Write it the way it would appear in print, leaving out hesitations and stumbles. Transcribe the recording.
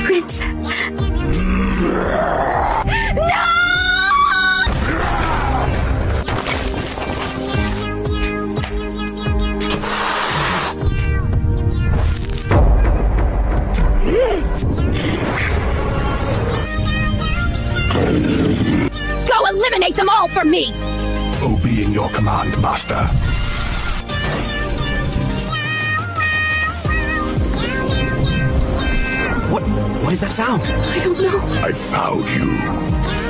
Prince. Go eliminate them all for me! Obeying your command, Master. What is that sound? I don't know. I found you.